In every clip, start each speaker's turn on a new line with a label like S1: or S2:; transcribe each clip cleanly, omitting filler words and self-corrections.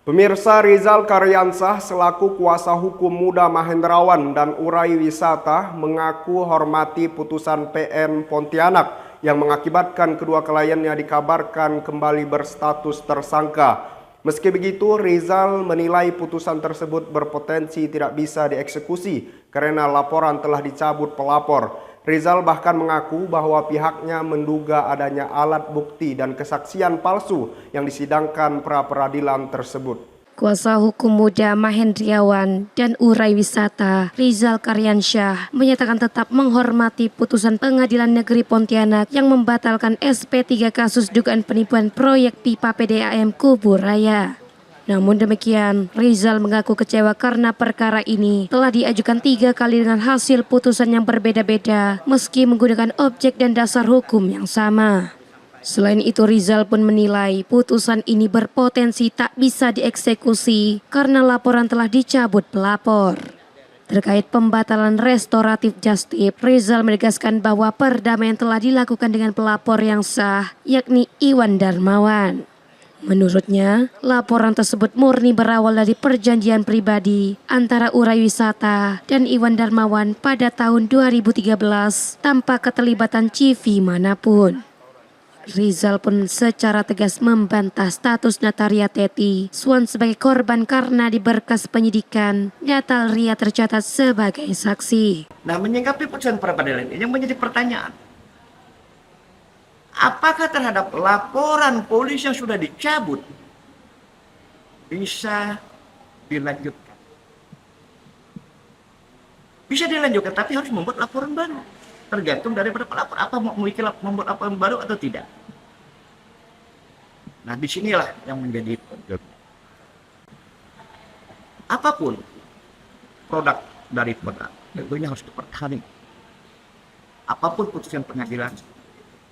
S1: Pemirsa, Rizal Karyansah selaku kuasa hukum Muda Mahendrawan dan Urai Wisata mengaku hormati putusan PN Pontianak yang mengakibatkan kedua kliennya dikabarkan kembali berstatus tersangka. Meski begitu, Rizal menilai putusan tersebut berpotensi tidak bisa dieksekusi karena laporan telah dicabut pelapor. Rizal bahkan mengaku bahwa pihaknya menduga adanya alat bukti dan kesaksian palsu yang disidangkan pra-peradilan tersebut.
S2: Kuasa hukum Muda Mahendrawan dan Urai Wisata, Rizal Karyansyah, menyatakan tetap menghormati putusan Pengadilan Negeri Pontianak yang membatalkan SP3 kasus dugaan penipuan proyek pipa PDAM Kubur Raya. Namun demikian, Rizal mengaku kecewa karena perkara ini telah diajukan 3 kali dengan hasil putusan yang berbeda-beda meski menggunakan objek dan dasar hukum yang sama. Selain itu, Rizal pun menilai putusan ini berpotensi tak bisa dieksekusi karena laporan telah dicabut pelapor. Terkait pembatalan restoratif justice, Rizal menegaskan bahwa perdamaian telah dilakukan dengan pelapor yang sah, yakni Iwan Darmawan. Menurutnya, laporan tersebut murni berawal dari perjanjian pribadi antara Urai Wisata dan Iwan Darmawan pada tahun 2013 tanpa keterlibatan CV manapun. Rizal pun secara tegas membantah status Natalia Teti Swan sebagai korban karena di berkas penyidikan Natalia tercatat sebagai saksi.
S3: Nah, menyikapi putusan pra-peradilan ini yang menjadi pertanyaan, apakah terhadap laporan polisi yang sudah dicabut bisa dilanjutkan? Bisa dilanjutkan, tapi harus membuat laporan baru. Tergantung daripada pelapor, apa mau membuat laporan baru atau tidak. Nah, disinilah yang menjadi apapun produk dari produk tentunya harus dipertahankan. Apapun putusan pengadilan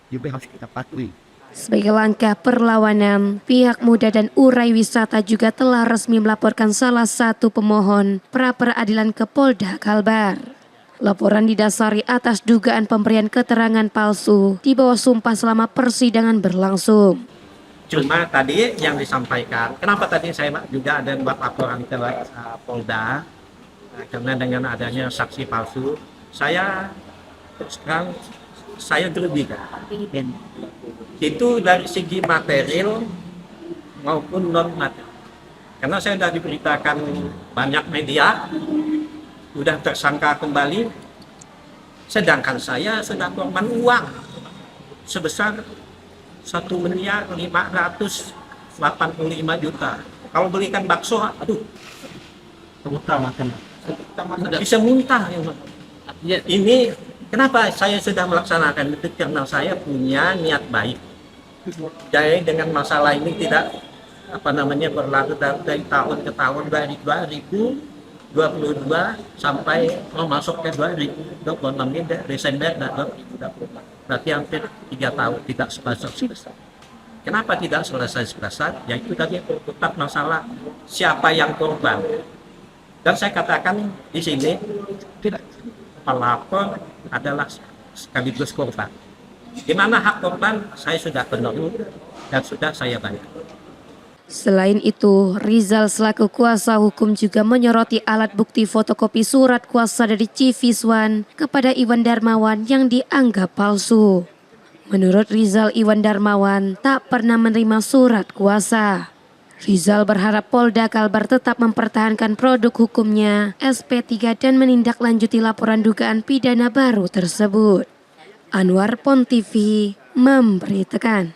S3: juga harus kita patuhi.
S2: Sebagai langkah perlawanan, pihak Muda dan Urai Wisata juga telah resmi melaporkan salah satu pemohon pra-peradilan ke Polda Kalbar. Laporan didasari atas dugaan pemberian keterangan palsu di bawah sumpah selama persidangan berlangsung.
S4: Cuma tadi yang disampaikan, kenapa tadi saya juga ada buat laporan ke Polda, karena dengan adanya saksi palsu, saya sekarang saya dirugikan. Itu dari segi material maupun non material. Karena saya sudah diberitakan banyak media, sudah tersangka kembali, sedangkan saya sudah korban uang sebesar 1.585.000.000. Kalau belikan bakso, aduh, bisa muntah. Ini kenapa saya sudah melaksanakan itu, karena saya punya niat baik. Jadi dengan masalah ini tidak berlalu dari tahun ke tahun, dari 2022 sampai masuk ke 2026 Desember 2024. Berarti hampir 3 tahun tidak selesai. Kenapa tidak selesai? Yaitu tadi tetap masalah siapa yang korban. Dan saya katakan di sini tidak, pelapor adalah sekaligus korban. Di mana hak korban saya sudah penuhi dan sudah saya bayar.
S2: Selain itu, Rizal selaku kuasa hukum juga menyoroti alat bukti fotokopi surat kuasa dari CV Swan kepada Iwan Darmawan yang dianggap palsu. Menurut Rizal, Iwan Darmawan tak pernah menerima surat kuasa. Rizal berharap Polda Kalbar tetap mempertahankan produk hukumnya SP3 dan menindaklanjuti laporan dugaan pidana baru tersebut. Anwar Pon TV memberitakan.